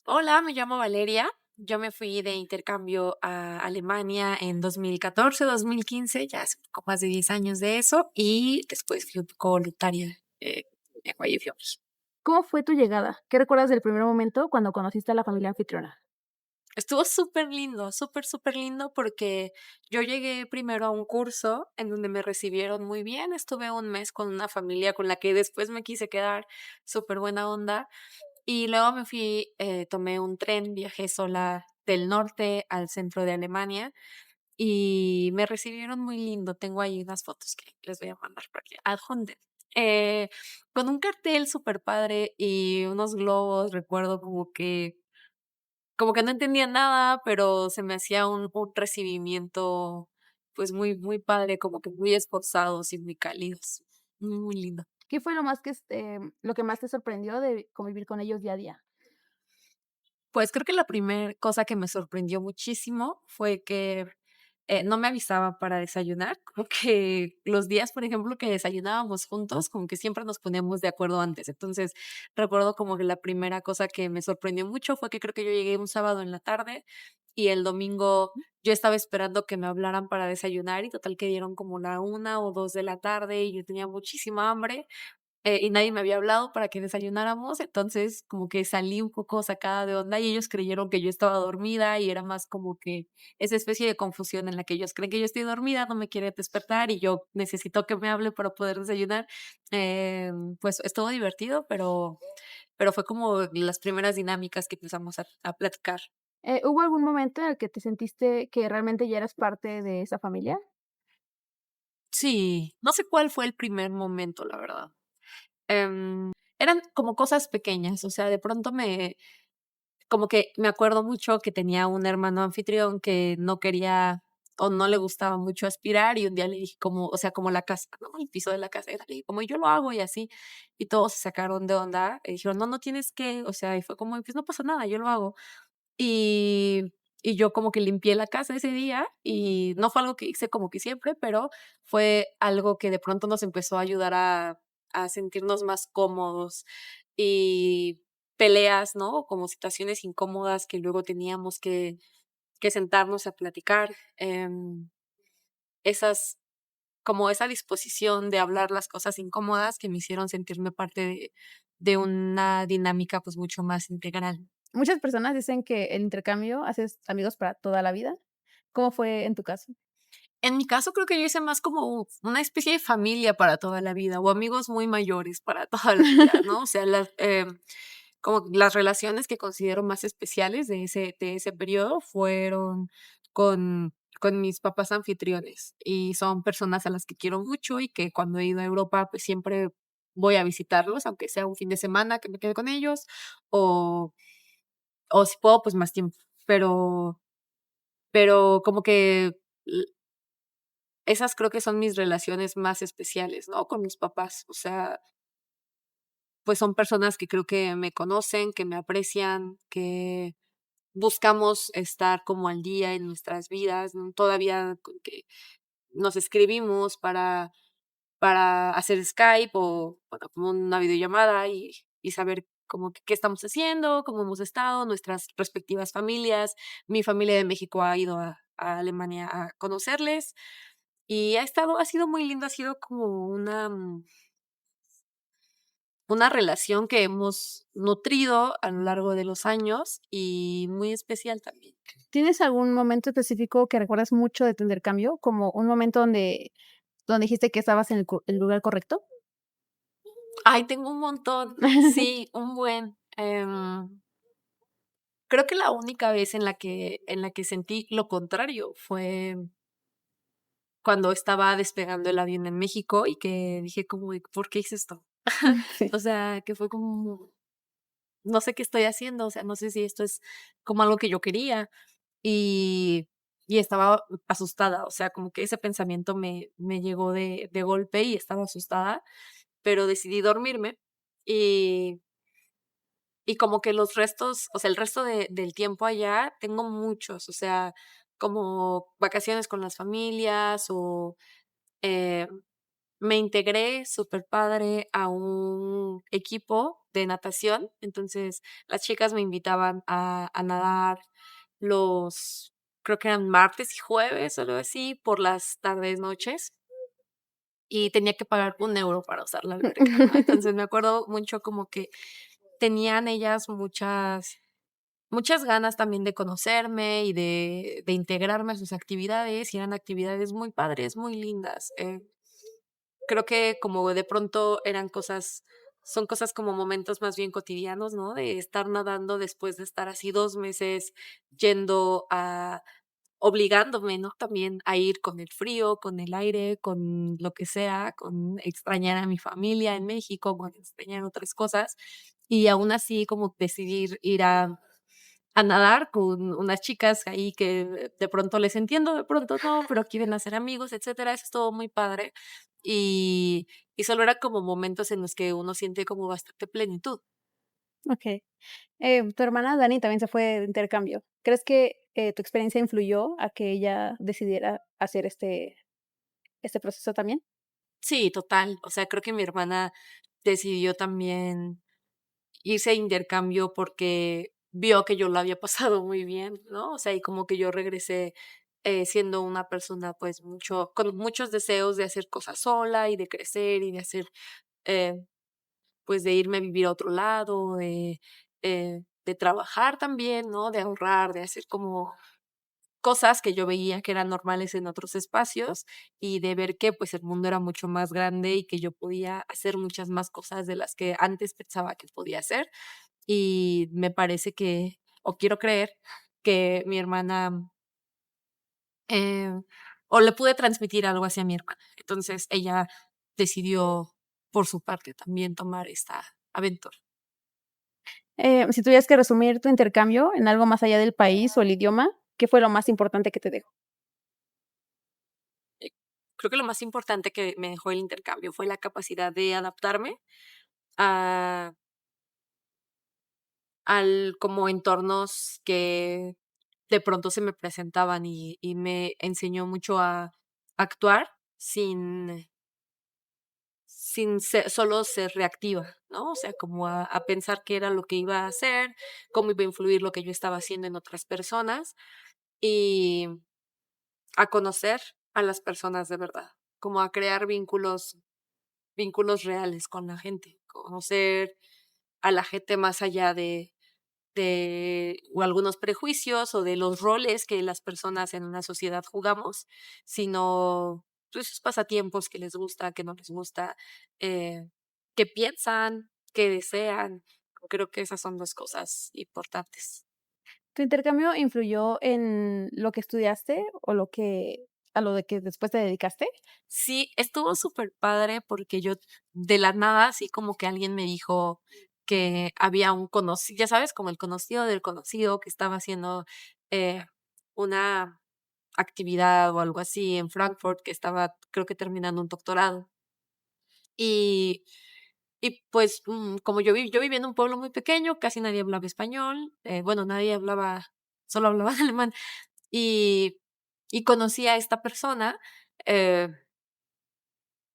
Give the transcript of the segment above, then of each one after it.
Hola, me llamo Valeria. Yo me fui de intercambio a Alemania en 2014, 2015, ya hace un poco más de 10 años de eso, y después fui un poco voluntaria en YFI. ¿Cómo fue tu llegada? ¿Qué recuerdas del primer momento cuando conociste a la familia anfitriona? Estuvo súper lindo, súper, súper lindo porque yo llegué primero a un curso en donde me recibieron muy bien. Estuve un mes con una familia con la que después me quise quedar, súper buena onda. Y luego me fui, tomé un tren, viajé sola del norte al centro de Alemania y me recibieron muy lindo. Tengo ahí unas fotos que les voy a mandar para que adjunten. Eh, con un cartel súper padre y unos globos, recuerdo como que no entendía nada, pero se me hacía un recibimiento, pues, muy muy padre, como que muy esforzados y muy cálidos. Muy, muy lindo. ¿Qué fue lo que más te sorprendió de convivir con ellos día a día? Pues, creo que la primer cosa que me sorprendió muchísimo fue que, no me avisaban para desayunar, como que los días, por ejemplo, que desayunábamos juntos, como que siempre nos poníamos de acuerdo antes. Entonces, recuerdo como que la primera cosa que me sorprendió mucho fue que creo que yo llegué un sábado en la tarde y el domingo yo estaba esperando que me hablaran para desayunar y total que dieron como la 1 o 2 de la tarde y yo tenía muchísima hambre. Y nadie me había hablado para que desayunáramos, entonces como que salí un poco sacada de onda y ellos creyeron que yo estaba dormida y era más como que esa especie de confusión en la que ellos creen que yo estoy dormida, no me quieren despertar y yo necesito que me hable para poder desayunar. Pues estuvo divertido, pero fue como las primeras dinámicas que empezamos a platicar. ¿Hubo algún momento en el que te sentiste que realmente ya eras parte de esa familia? Sí, no sé cuál fue el primer momento, la verdad. Eran como cosas pequeñas, o sea, de pronto como que me acuerdo mucho que tenía un hermano anfitrión que no quería o no le gustaba mucho aspirar, y un día le dije como, o sea, como la casa, ¿no? El piso de la casa, le dije como: "Yo lo hago", y así, y todos se sacaron de onda, y dijeron: "No, no tienes que", o sea, y fue como: "Pues no pasa nada, yo lo hago". Y y yo como que limpié la casa ese día, y no fue algo que hice como que siempre, pero fue algo que de pronto nos empezó a ayudar a sentirnos más cómodos. Y peleas, ¿no? Como situaciones incómodas que luego teníamos que sentarnos a platicar, esas como esa disposición de hablar las cosas incómodas que me hicieron sentirme parte de una dinámica, pues, mucho más integral. Muchas personas dicen que el intercambio haces amigos para toda la vida. ¿Cómo fue en tu caso? En mi caso, creo que yo hice más como una especie de familia para toda la vida, o amigos muy mayores para toda la vida, ¿no? O sea, como las relaciones que considero más especiales de ese periodo fueron con mis papás anfitriones, y son personas a las que quiero mucho, y que cuando he ido a Europa, pues, siempre voy a visitarlos, aunque sea un fin de semana que me quede con ellos, o o si puedo, pues, más tiempo. Pero como que esas creo que son mis relaciones más especiales, ¿no? Con mis papás. O sea, pues son personas que creo que me conocen, que me aprecian, que buscamos estar como al día en nuestras vidas, ¿no? Todavía con que nos escribimos para hacer Skype o, bueno, como una videollamada y saber como que qué estamos haciendo, cómo hemos estado, nuestras respectivas familias. Mi familia de México ha ido a Alemania a conocerles y ha sido muy lindo, ha sido como una relación que hemos nutrido a lo largo de los años y muy especial también. ¿Tienes algún momento específico que recuerdas mucho de tu intercambio? Como un momento donde dijiste que estabas en el lugar correcto. Ay, tengo un montón. Sí, un buen. Creo que la única vez en la que sentí lo contrario fue cuando estaba despegando el avión en México y que dije como de: "¿Por qué hice esto?". Sí. O sea, que fue como, no sé qué estoy haciendo, o sea, no sé si esto es como algo que yo quería, y y estaba asustada, o sea, como que ese pensamiento me llegó de golpe y estaba asustada, pero decidí dormirme, y y como que los restos, o sea, el resto del tiempo allá tengo muchos, o sea, como vacaciones con las familias o, eh, me integré súper padre a un equipo de natación. Entonces, las chicas me invitaban a nadar los creo que eran martes y jueves o algo así, por las tardes, noches, y tenía que pagar 1 euro para usar la alberca, ¿no? Entonces, me acuerdo mucho como que tenían ellas muchas ganas también de conocerme y de integrarme a sus actividades, y eran actividades muy padres, muy lindas. Creo que como de pronto son cosas como momentos más bien cotidianos, ¿no? De estar nadando después de estar así 2 meses yendo a obligándome, ¿no? También a ir con el frío, con el aire, con lo que sea, con extrañar a mi familia en México, con extrañar otras cosas, y aún así como decidir ir a nadar con unas chicas ahí que de pronto les entiendo, de pronto no, pero quieren hacer amigos, etcétera. Eso estuvo muy padre. Y y solo era como momentos en los que uno siente como bastante plenitud. Okey. Tu hermana Dani también se fue de intercambio. ¿Crees que, tu experiencia influyó a que ella decidiera hacer este proceso también? Sí, total. O sea, creo que mi hermana decidió también irse a intercambio porque vio que yo lo había pasado muy bien, ¿no? O sea, y como que yo regresé, siendo una persona, pues, con muchos deseos de hacer cosas sola y de crecer y de hacer, eh, pues, de irme a vivir a otro lado, de trabajar también, ¿no? De ahorrar, de hacer como cosas que yo veía que eran normales en otros espacios y de ver que, pues, el mundo era mucho más grande y que yo podía hacer muchas más cosas de las que antes pensaba que podía hacer. Y me parece que, o quiero creer, que mi hermana, eh, o le pude transmitir algo hacia mi hermana. Entonces, ella decidió, por su parte, también tomar esta aventura. Si tuvieras que resumir tu intercambio en algo más allá del país o el idioma, ¿qué fue lo más importante que te dejó? Eh, Creo que lo más importante que me dejó el intercambio fue la capacidad de adaptarme a al como entornos que de pronto se me presentaban y me enseñó mucho a actuar sin solo ser reactiva, ¿no? O sea, como a pensar qué era lo que iba a hacer, cómo iba a influir lo que yo estaba haciendo en otras personas y a conocer a las personas de verdad, como a crear vínculos reales con la gente, conocer a la gente más allá de o algunos prejuicios o de los roles que las personas en una sociedad jugamos, sino, pues, esos pasatiempos que les gusta, que no les gusta, eh, qué piensan, qué desean. Creo que esas son 2 cosas importantes. ¿Tu intercambio influyó en lo que estudiaste o a lo de que después te dedicaste? Sí, estuvo súper padre porque yo de la nada, así como que alguien me dijo que había un conocido, ya sabes, como el conocido del conocido que estaba haciendo, una actividad o algo así en Frankfurt, que estaba, creo que terminando un doctorado. Y pues, como yo vivía en un pueblo muy pequeño, casi nadie hablaba español, bueno, nadie hablaba, solo hablaba alemán, y conocí a esta persona, eh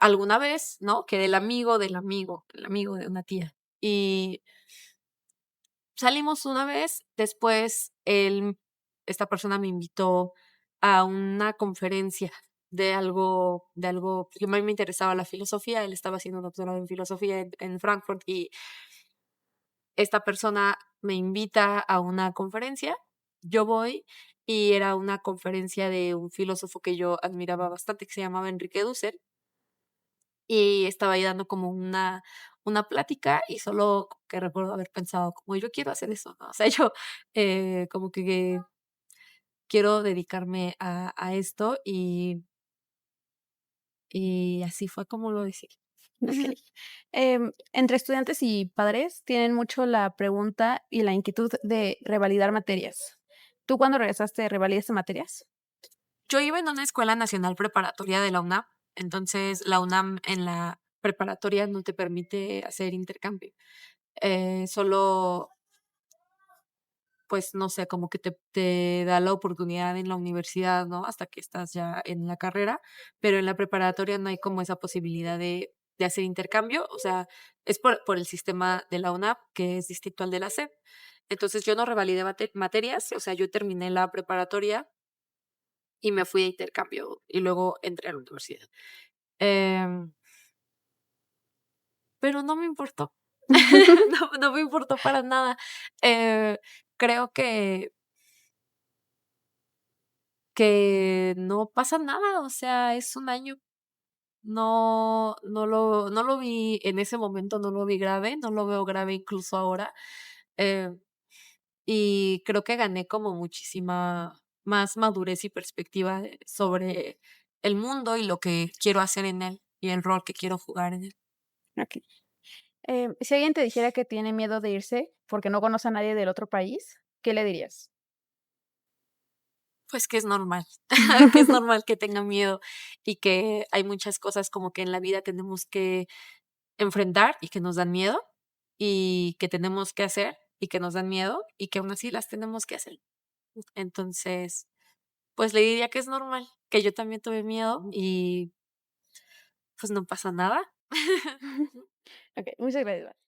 alguna vez, ¿no? Que del amigo del amigo, el amigo de una tía. Y salimos una vez, después esta persona me invitó a una conferencia de algo, que a mí me interesaba la filosofía, él estaba haciendo un doctorado en filosofía en Frankfurt y esta persona me invita a una conferencia, yo voy y era una conferencia de un filósofo que yo admiraba bastante, que se llamaba Enrique Dussel. Y estaba ahí dando como una plática y solo que recuerdo haber pensado como yo quiero hacer eso, ¿no? O sea, yo, como que quiero dedicarme a esto y así fue como lo decidí. Okey. Entre estudiantes y padres tienen mucho la pregunta y la inquietud de revalidar materias. ¿Tú cuando regresaste revalidaste materias? Yo iba en una escuela nacional preparatoria de la UNAM, entonces la UNAM en la preparatoria no te permite hacer intercambio, solo pues, no sé, como que te da la oportunidad en la universidad, ¿no? Hasta que estás ya en la carrera, pero en la preparatoria no hay como esa posibilidad de hacer intercambio, o sea, es por el sistema de la UNAP, que es distinto al de la SEP. Entonces, yo no revalidé materias, o sea, yo terminé la preparatoria y me fui de intercambio, y luego entré a la universidad. Em, pero no me importó. No me importó para nada. Creo que no pasa nada, o sea, es un año. No lo vi en ese momento, no lo vi grave, no lo veo grave incluso ahora, eh, y creo que gané como muchísima más madurez y perspectiva, sobre el mundo y lo que quiero hacer en él, y el rol que quiero jugar en él. Okey. Si alguien te dijera que tiene miedo de irse porque no conoce a nadie del otro país, ¿qué le dirías? Pues que es normal, que es normal que tenga miedo y que hay muchas cosas como que en la vida tenemos que enfrentar y que nos dan miedo, y que tenemos que hacer y que nos dan miedo, y que aún así las tenemos que hacer. Entonces, pues le diría que es normal, que yo también tuve miedo y, pues, no pasa nada. Okey, muchas gracias.